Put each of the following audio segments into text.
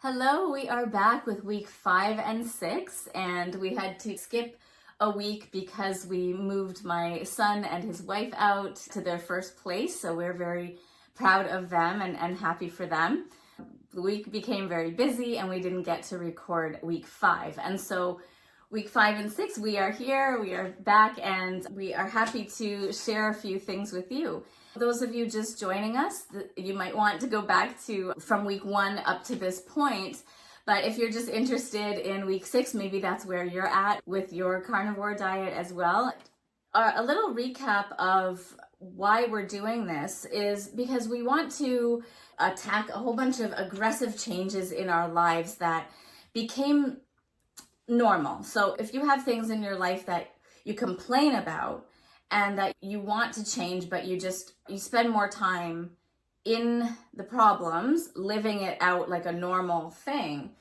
Hello, we are back with week 5 and 6, and we had to skip a week because we moved my son and his wife out to their first place, so we're very proud of them and happy for them. The week became very busy and we didn't get to record week 5, and so week 5 and 6, we are here, we are back, and we are happy to share a few things with you. Those of you just joining us, you might want to go back to from week 1 up to this point. But if you're just interested in week 6, maybe that's where you're at with your carnivore diet as well. A little recap of why we're doing this is because we want to attack a whole bunch of aggressive changes in our lives that became normal. So if you have things in your life that you complain about and that you want to change, but you spend more time in the problems, living it out like a normal thing,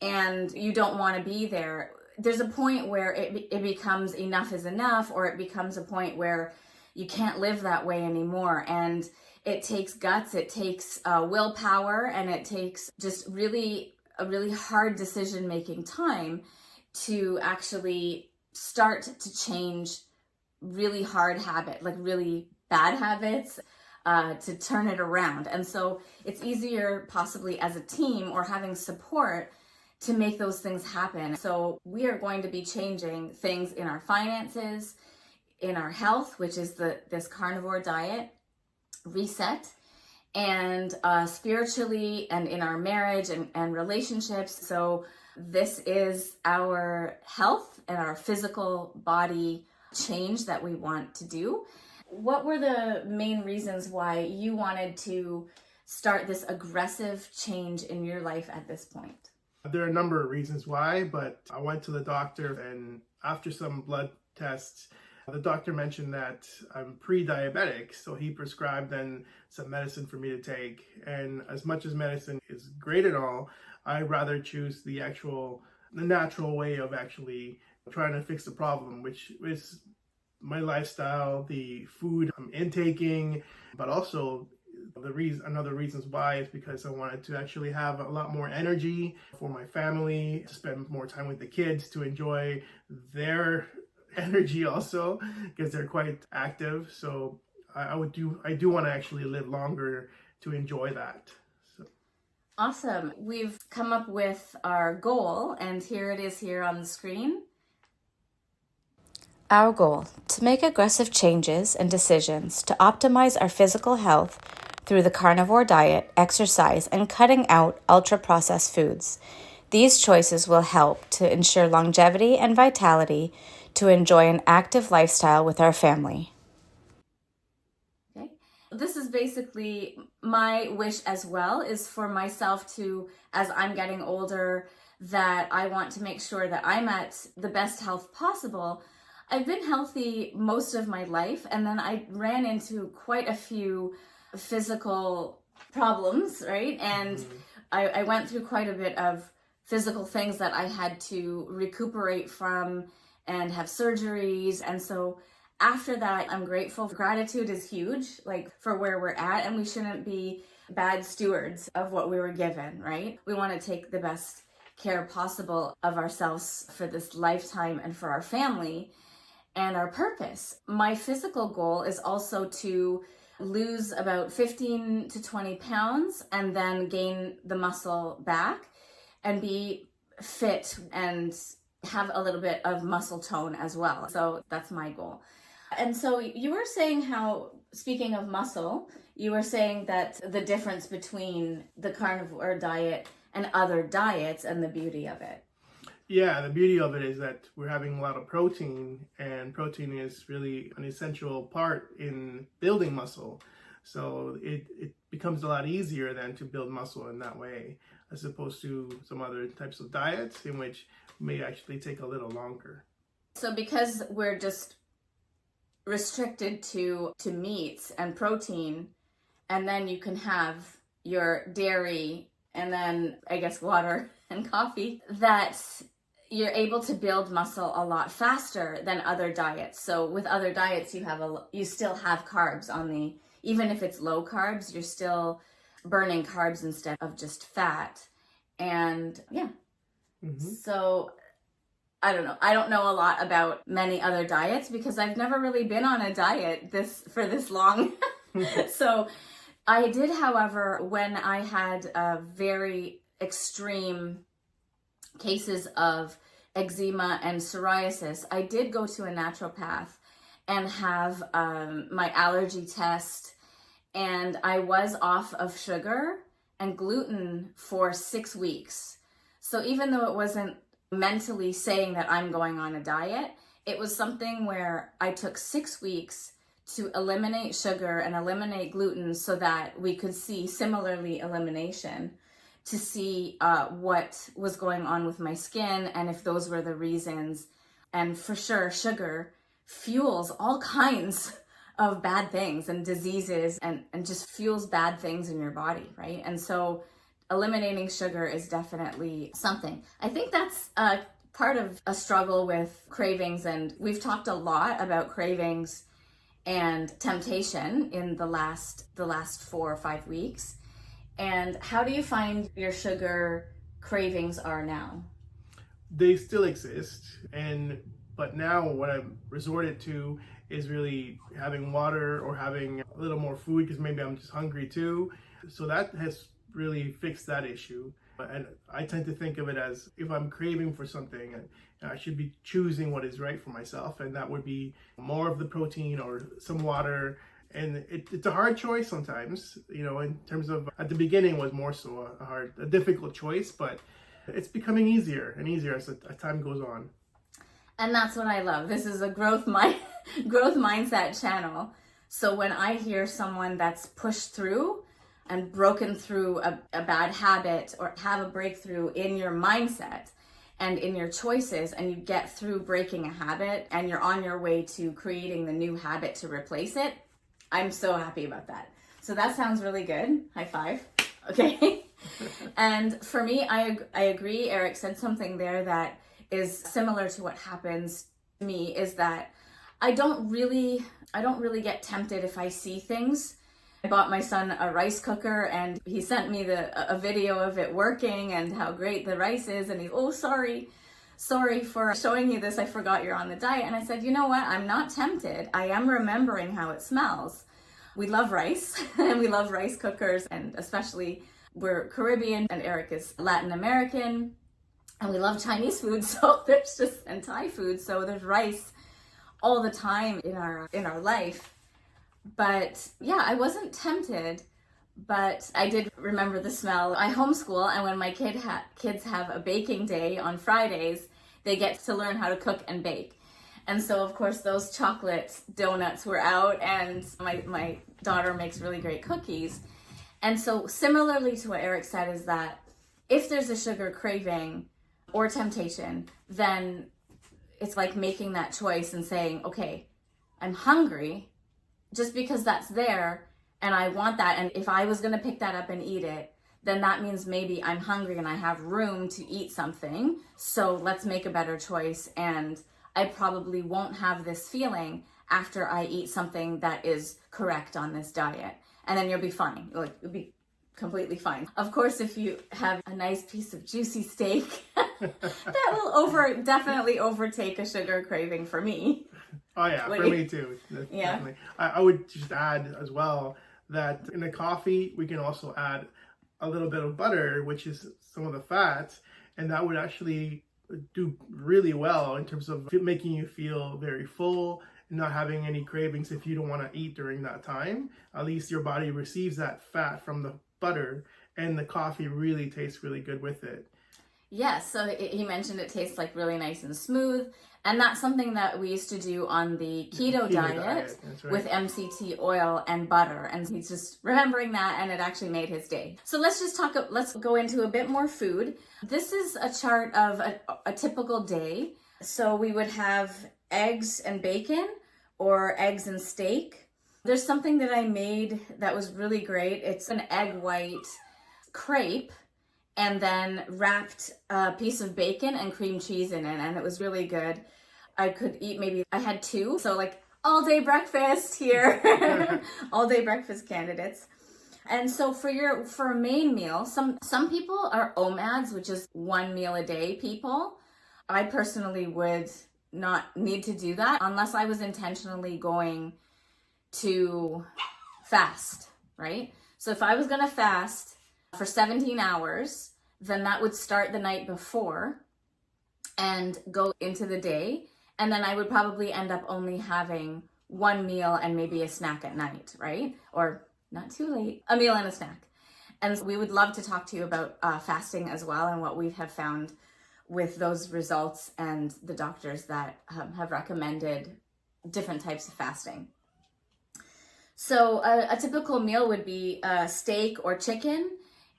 and you don't want to be there, there's a point where it becomes enough is enough, or it becomes a point where you can't live that way anymore. And it takes guts, it takes willpower, and it takes just a really hard decision-making time to actually start to change really hard habit, like really bad habits, to turn it around. And so it's easier possibly as a team or having support to make those things happen. So we are going to be changing things in our finances, in our health, which is this carnivore diet reset, and spiritually, and in our marriage and relationships. So this is our health and our physical body change that we want to do. What were the main reasons why you wanted to start this aggressive change in your life at this point? There are a number of reasons why, but I went to the doctor, and after some blood tests, the doctor mentioned that I'm pre-diabetic, so he prescribed then some medicine for me to take. And as much as medicine is great and all, I'd rather choose the natural way of actually trying to fix the problem, which is my lifestyle, the food I'm intaking, but also another reasons why is because I wanted to actually have a lot more energy for my family, to spend more time with the kids, to enjoy their energy also, because they're quite active. So I do want to actually live longer to enjoy that. So. Awesome. We've come up with our goal, and here it is here on the screen. Our goal: to make aggressive changes and decisions to optimize our physical health through the carnivore diet, exercise, and cutting out ultra-processed foods. These choices will help to ensure longevity and vitality to enjoy an active lifestyle with our family. Okay. This is basically my wish as well, is for myself to, as I'm getting older, that I want to make sure that I'm at the best health possible. I've been healthy most of my life, and then I ran into quite a few physical problems, right? And I went through quite a bit of physical things that I had to recuperate from and have surgeries. And so after that, I'm grateful. Gratitude is huge, like for where we're at, and we shouldn't be bad stewards of what we were given, right? We want to take the best care possible of ourselves for this lifetime and for our family and our purpose. My physical goal is also to lose about 15 to 20 pounds and then gain the muscle back and be fit and have a little bit of muscle tone as well. So that's my goal. And so you were saying how, speaking of muscle, you were saying that the difference between the carnivore diet and other diets and the beauty of it. Yeah, the beauty of it is that we're having a lot of protein, and protein is really an essential part in building muscle. So it becomes a lot easier then to build muscle in that way, as opposed to some other types of diets in which may actually take a little longer. So because we're just restricted to meats and protein, and then you can have your dairy and then I guess water and coffee, that you're able to build muscle a lot faster than other diets. So with other diets, you still have carbs on the, even if it's low carbs, you're still burning carbs instead of just fat. And yeah, Hmm. so I don't know. I don't know a lot about many other diets because I've never really been on a diet for this long. So I did, however, when I had very extreme cases of eczema and psoriasis, I did go to a naturopath and have my allergy test, and I was off of sugar and gluten for 6 weeks. So even though it wasn't mentally saying that I'm going on a diet, it was something where I took 6 weeks to eliminate sugar and eliminate gluten so that we could see similarly elimination to see what was going on with my skin and if those were the reasons. And for sure, sugar fuels all kinds of bad things and diseases and just fuels bad things in your body, right? And so eliminating sugar is definitely something. I think that's part of a struggle with cravings, and we've talked a lot about cravings and temptation in the last 4 or 5 weeks. And how do you find your sugar cravings are now? They still exist, but now what I've resorted to is really having water or having a little more food because maybe I'm just hungry too. So that has really fixed that issue. And I tend to think of it as if I'm craving for something, I should be choosing what is right for myself, and that would be more of the protein or some water. And it's a hard choice sometimes, in terms of at the beginning was more so a difficult choice, but it's becoming easier and easier as time goes on. And that's what I love. This is a growth mindset channel. So when I hear someone that's pushed through and broken through a bad habit or have a breakthrough in your mindset and in your choices, and you get through breaking a habit and you're on your way to creating the new habit to replace it, I'm so happy about that. So that sounds really good. High five. Okay. And for me, I agree. Eric said something there that is similar to what happens to me, is that I don't really get tempted if I see things. I bought my son a rice cooker and he sent me a video of it working and how great the rice is, and he's, oh, sorry for showing you this, I forgot you're on the diet. And I said, you know what, I'm not tempted. I am remembering how it smells. We love rice and we love rice cookers, and especially we're Caribbean and Eric is Latin American, and we love Chinese food, and Thai food, so there's rice all the time in our life. But yeah, I wasn't tempted, but I did remember the smell. I homeschool, and when my kids have a baking day on Fridays, they get to learn how to cook and bake. And so, of course, those chocolate donuts were out, and my daughter makes really great cookies. And so, similarly to what Eric said, is that if there's a sugar craving or temptation, then it's like making that choice and saying, okay, I'm hungry just because that's there and I want that. And if I was going to pick that up and eat it, then that means maybe I'm hungry and I have room to eat something. So let's make a better choice. And I probably won't have this feeling after I eat something that is correct on this diet. And then you'll be fine. You'll be completely fine. Of course, if you have a nice piece of juicy steak, that will definitely overtake a sugar craving for me. Oh yeah, for me too. Yeah. Definitely. I would just add as well that in a coffee, we can also add a little bit of butter, which is some of the fat, and that would actually do really well in terms of making you feel very full, not having any cravings if you don't want to eat during that time. At least your body receives that fat from the butter, and the coffee really tastes really good with it. Yes, so he mentioned it tastes like really nice and smooth, and that's something that we used to do on the keto diet. That's right. With MCT oil and butter, and he's just remembering that, and it actually made his day. So let's go into a bit more food. This is a chart of a typical day. So we would have eggs and bacon or eggs and steak. There's something that I made that was really great. It's an egg white crepe, and then wrapped a piece of bacon and cream cheese in it, and it was really good. I could eat I had 2, so like all day breakfast here, all day breakfast candidates. And so for a main meal, some people are OMADs, which is 1 meal a day people. I personally would not need to do that unless I was intentionally going to fast, right? So if I was going to fast for 17 hours, then that would start the night before and go into the day. And then I would probably end up only having 1 meal and maybe a snack at night, right? Or not too late, a meal and a snack. And we would love to talk to you about fasting as well and what we have found with those results and the doctors that have recommended different types of fasting. So a typical meal would be steak or chicken,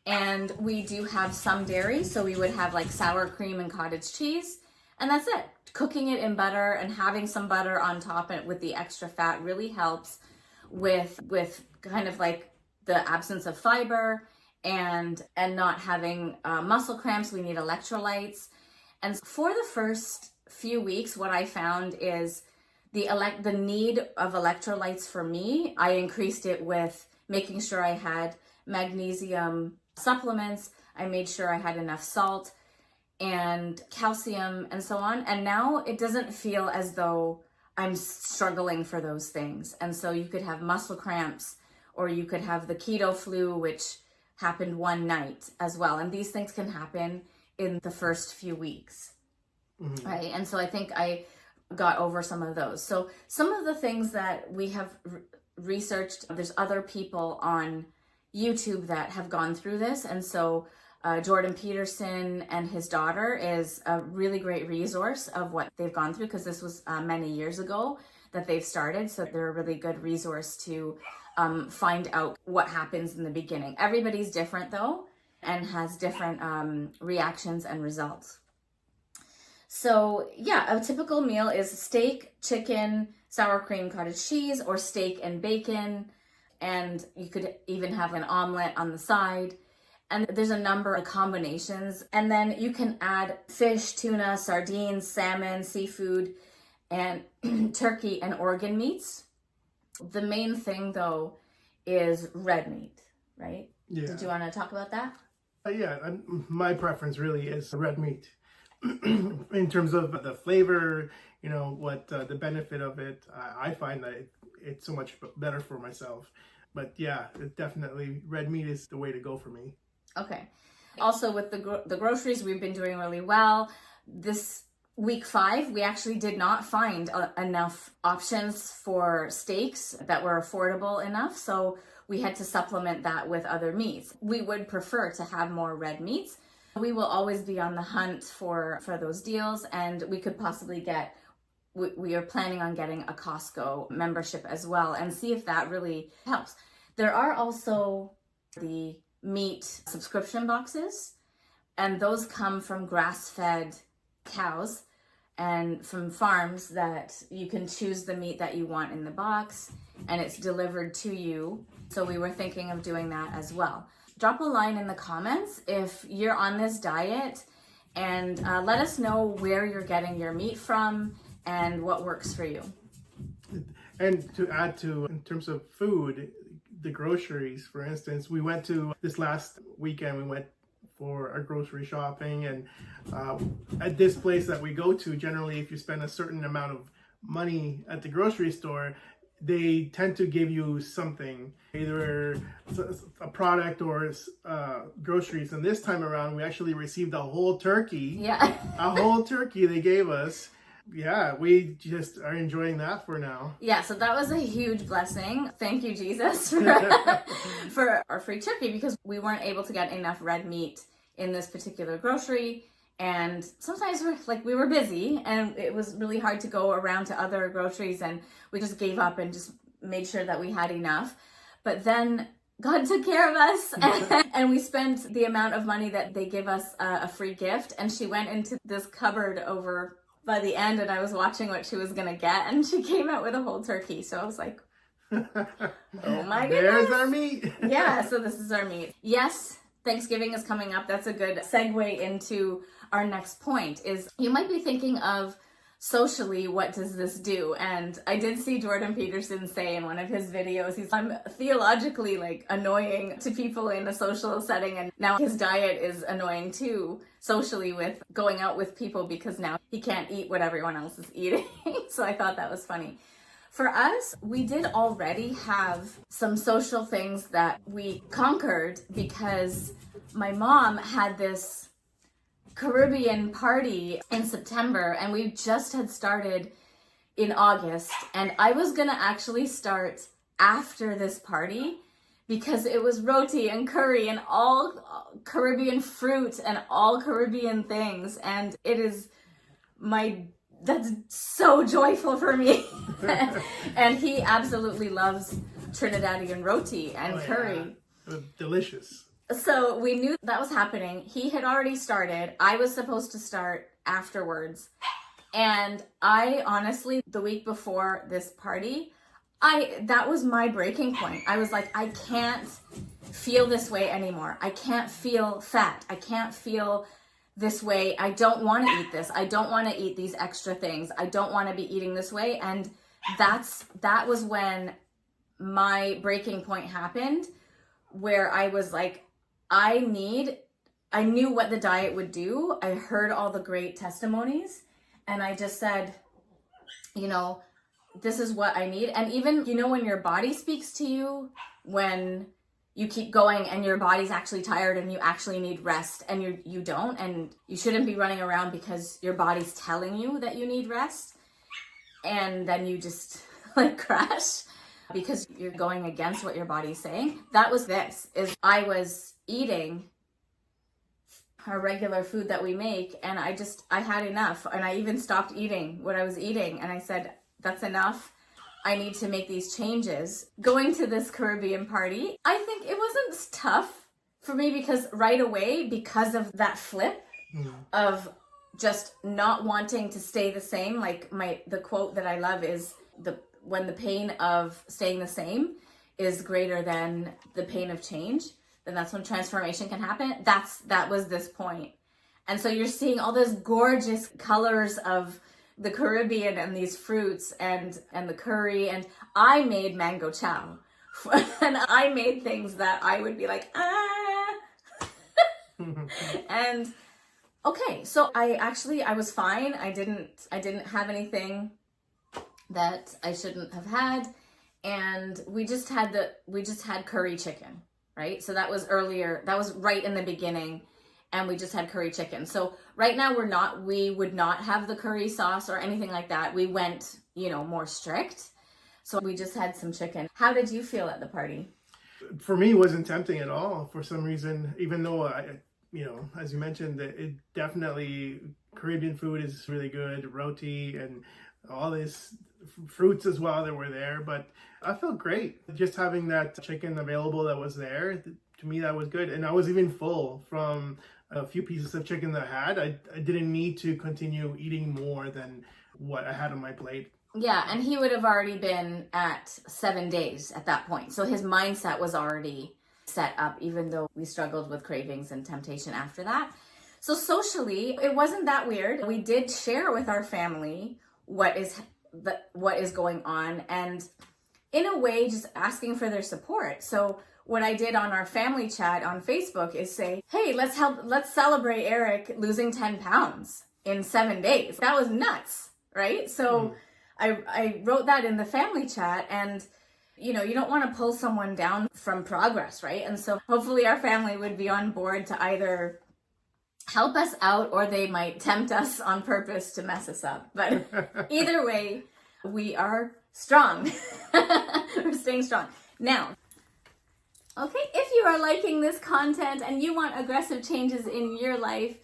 and we do have some dairy, so we would have like sour cream and cottage cheese, and that's it. Cooking it in butter and having some butter on top and with the extra fat really helps with kind of like the absence of fiber and not having muscle cramps. We need electrolytes. And for the first few weeks, what I found is the need of electrolytes for me, I increased it with making sure I had magnesium supplements. I made sure I had enough salt and calcium and so on. And now it doesn't feel as though I'm struggling for those things. And so you could have muscle cramps, or you could have the keto flu, which happened one night as well. And these things can happen in the first few weeks, right? And so I think I got over some of those. So some of the things that we have researched, there's other people on YouTube that have gone through this. And so Jordan Peterson and his daughter is a really great resource of what they've gone through, because this was many years ago that they've started. So they're a really good resource to find out what happens in the beginning. Everybody's different though, and has different reactions and results. So yeah, a typical meal is steak, chicken, sour cream, cottage cheese, or steak and bacon. And you could even have an omelet on the side. And there's a number of combinations. And then you can add fish, tuna, sardines, salmon, seafood, and turkey and organ meats. The main thing though is red meat, right? Yeah. Did you want to talk about that? My preference really is red meat. In terms of the flavor, what the benefit of it, I find that it's so much better for myself. But yeah, definitely red meat is the way to go for me. Okay. Also with the groceries, we've been doing really well. This week 5, we actually did not find enough options for steaks that were affordable enough. So we had to supplement that with other meats. We would prefer to have more red meats. We will always be on the hunt for those deals, and we could possibly we are planning on getting a Costco membership as well and see if that really helps. There are also the meat subscription boxes, and those come from grass-fed cows and from farms that you can choose the meat that you want in the box, and it's delivered to you. So we were thinking of doing that as well. Drop a line in the comments if you're on this diet, and let us know where you're getting your meat from and what works for you. And to add to, in terms of food, the groceries, for instance, we went to this last weekend, we went for our grocery shopping, and at this place that we go to, generally if you spend a certain amount of money at the grocery store, they tend to give you something, either a product or groceries. And this time around, we actually received a whole turkey. Yeah. A whole turkey they gave us. Yeah, we just are enjoying that for now. Yeah, so that was a huge blessing. Thank you, Jesus, for our free turkey, because we weren't able to get enough red meat in this particular grocery. And sometimes we were busy, and it was really hard to go around to other groceries, and we just gave up and just made sure that we had enough. But then God took care of us, and we spent the amount of money that they give us a free gift. And she went into this cupboard over by the end, and I was watching what she was going to get, and she came out with a whole turkey. So I was like, oh my goodness. There's our meat. Yeah, so this is our meat. Yes, Thanksgiving is coming up. That's a good segue into our next point. Is you might be thinking of socially, what does this do? And I did see Jordan Peterson say in one of his videos, I'm theologically like annoying to people in a social setting, and now his diet is annoying too socially with going out with people because now he can't eat what everyone else is eating. So I thought that was funny. For us, we did already have some social things that we conquered because my mom had this Caribbean party in September, and we just had started in August, and I was gonna actually start after this party because it was roti and curry and all Caribbean fruit and all Caribbean things, and that's so joyful for me. And he absolutely loves Trinidadian roti and curry. Yeah. Delicious. So we knew that was happening. He had already started. I was supposed to start afterwards. And I honestly, the week before this party, that was my breaking point. I was like, I can't feel this way anymore. I can't feel fat. I can't feel this way. I don't want to eat this. I don't want to eat these extra things. I don't want to be eating this way. And that was when my breaking point happened, where I was like, I knew what the diet would do. I heard all the great testimonies, and I just said, this is what I need. And even, when your body speaks to you, when you keep going and your body's actually tired and you actually need rest, and you don't, and you shouldn't be running around because your body's telling you that you need rest, and then you just like crash because you're going against what your body's saying. That was I was eating our regular food that we make, and I had enough, and I even stopped eating what I was eating, and I said, that's enough. I need to make these changes. Going to this Caribbean party, I think it wasn't tough for me because right away, because of that flip of just not wanting to stay the same, like the quote that I love is when the pain of staying the same is greater than the pain of change, then that's when transformation can happen. That was this point. And so you're seeing all those gorgeous colors of the Caribbean and these fruits and the curry, and I made mango chow. And I made things that I would be like, and okay, so I was fine. I didn't have anything that I shouldn't have had, and we just had curry chicken, right? So that was earlier, that was right in the beginning, and we just had curry chicken. So right now we would not have the curry sauce or anything like that. We went, more strict. So we just had some chicken. How did you feel at the party? For me, it wasn't tempting at all for some reason, even though as you mentioned, it definitely, Caribbean food is really good, roti and all these fruits as well that were there, but I felt great just having that chicken available that was there. To me, that was good, and I was even full from a few pieces of chicken that I had. I didn't need to continue eating more than what I had on my plate. Yeah, and he would have already been at 7 days at that point, so his mindset was already set up, even though we struggled with cravings and temptation after that. So socially, it wasn't that weird. We did share with our family what is going on, and in a way just asking for their support. So what I did on our family chat on Facebook is say, hey, let's celebrate Eric losing 10 pounds in 7 days. That was nuts, right? So I wrote that in the family chat, and you don't want to pull someone down from progress, right? And so hopefully our family would be on board to either help us out, or they might tempt us on purpose to mess us up. But either way, we are strong. We're staying strong. Now, okay, if you are liking this content and you want aggressive changes in your life,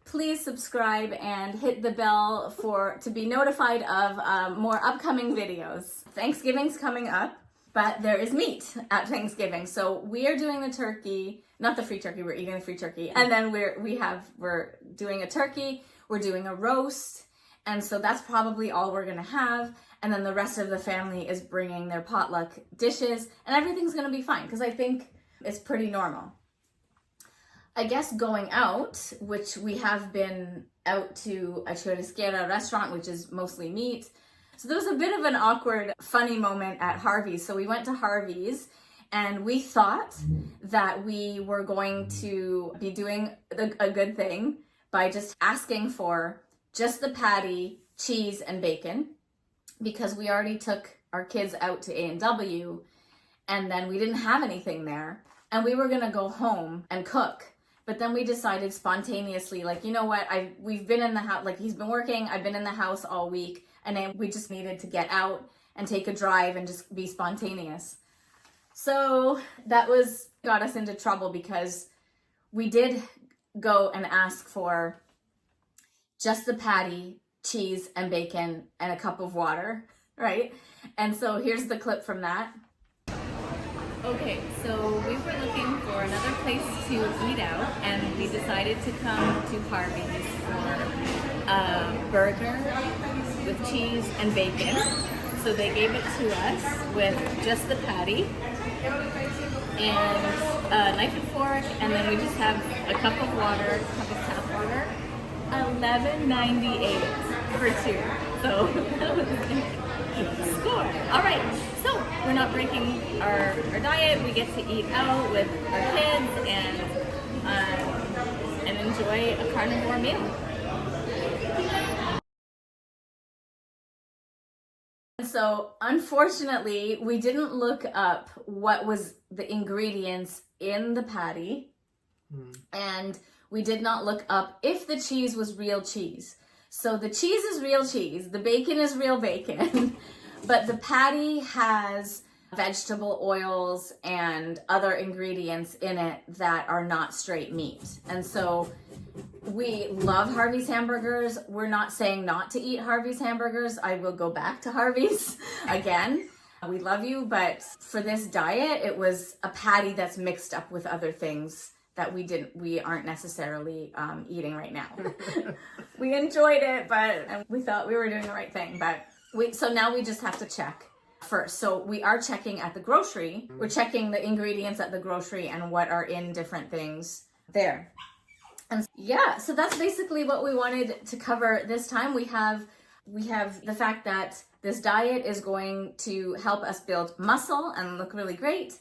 please subscribe and hit the bell to be notified of more upcoming videos. Thanksgiving's coming up, but there is meat at Thanksgiving. So we are doing the turkey, not the free turkey, we're eating the free turkey. And then we're doing a turkey, we're doing a roast. And so that's probably all we're gonna have. And then the rest of the family is bringing their potluck dishes, and everything's gonna be fine because I think it's pretty normal. I guess going out, which we have been out to a churrasquera restaurant, which is mostly meat. So there was a bit of an awkward, funny moment at Harvey's. So we went to Harvey's and we thought that we were going to be doing a good thing by just asking for just the patty, cheese, and bacon, because we already took our kids out to A&W and then we didn't have anything there. And we were gonna go home and cook. But then we decided spontaneously, like, you know what, we've been in the house, like he's been working, I've been in the house all week, and then we just needed to get out and take a drive and just be spontaneous. So that got us into trouble because we did go and ask for just the patty, cheese, and bacon, and a cup of water, right? And so here's the clip from that. Okay, so we were looking for another place to eat out, and we decided to come to Harvey's for a burger with cheese and bacon. So they gave it to us with just the patty and a knife and fork, and then we just have a cup of water, a cup of tap water. $11.98 for two. So score. All right, so we're not breaking our diet. We get to eat out with our kids and enjoy a carnivore meal. So unfortunately, we didn't look up what was the ingredients in the patty, and we did not look up if the cheese was real cheese. So the cheese is real cheese, the bacon is real bacon, but the patty has vegetable oils and other ingredients in it that are not straight meat. And so we love Harvey's hamburgers. We're not saying not to eat Harvey's hamburgers. I will go back to Harvey's again. We love you, but for this diet, it was a patty that's mixed up with other things that we aren't necessarily eating right now. We enjoyed it, and we thought we were doing the right thing, so now we just have to check first. So we are checking at the grocery. We're checking the ingredients at the grocery and what are in different things there. And yeah, so that's basically what we wanted to cover this time. We have the fact that this diet is going to help us build muscle and look really great.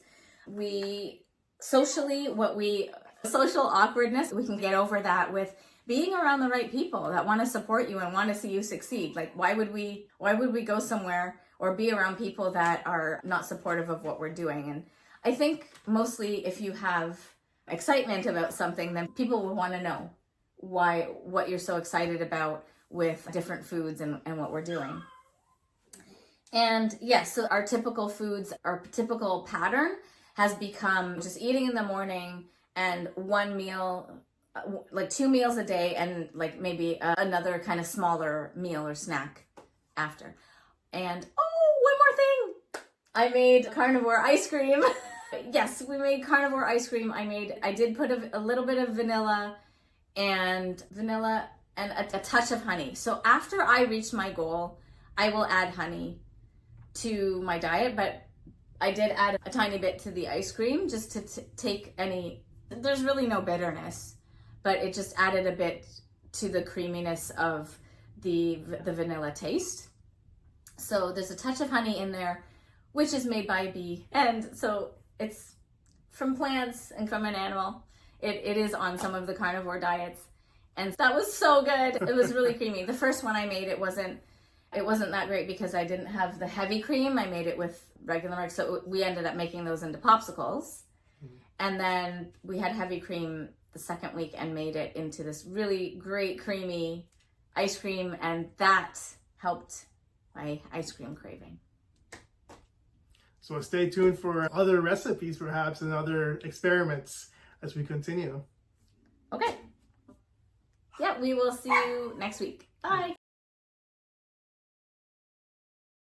Social awkwardness, we can get over that with being around the right people that want to support you and want to see you succeed. Like, why would we go somewhere or be around people that are not supportive of what we're doing? And I think mostly if you have excitement about something, then people will want to know what you're so excited about with different foods and what we're doing. And yes, so our typical foods, our typical pattern has become just eating in the morning and one meal, like 2 meals a day, and like maybe another kind of smaller meal or snack after. And one more thing, I made carnivore ice cream. Yes, we made carnivore ice cream. I did put a little bit of vanilla and a touch of honey. So after I reach my goal, I will add honey to my diet, but I did add a tiny bit to the ice cream just to take there's really no bitterness, but it just added a bit to the creaminess of the vanilla taste. So there's a touch of honey in there, which is made by a bee. And so it's from plants and from an animal. It is on some of the carnivore diets. And that was so good. It was really creamy. The first one I made, it wasn't that great because I didn't have the heavy cream. I made it with regular milk. So we ended up making those into popsicles. And then we had heavy cream the second week and made it into this really great creamy ice cream. And that helped my ice cream craving. So stay tuned for other recipes perhaps and other experiments as we continue. Okay. Yeah, we will see you next week. Bye.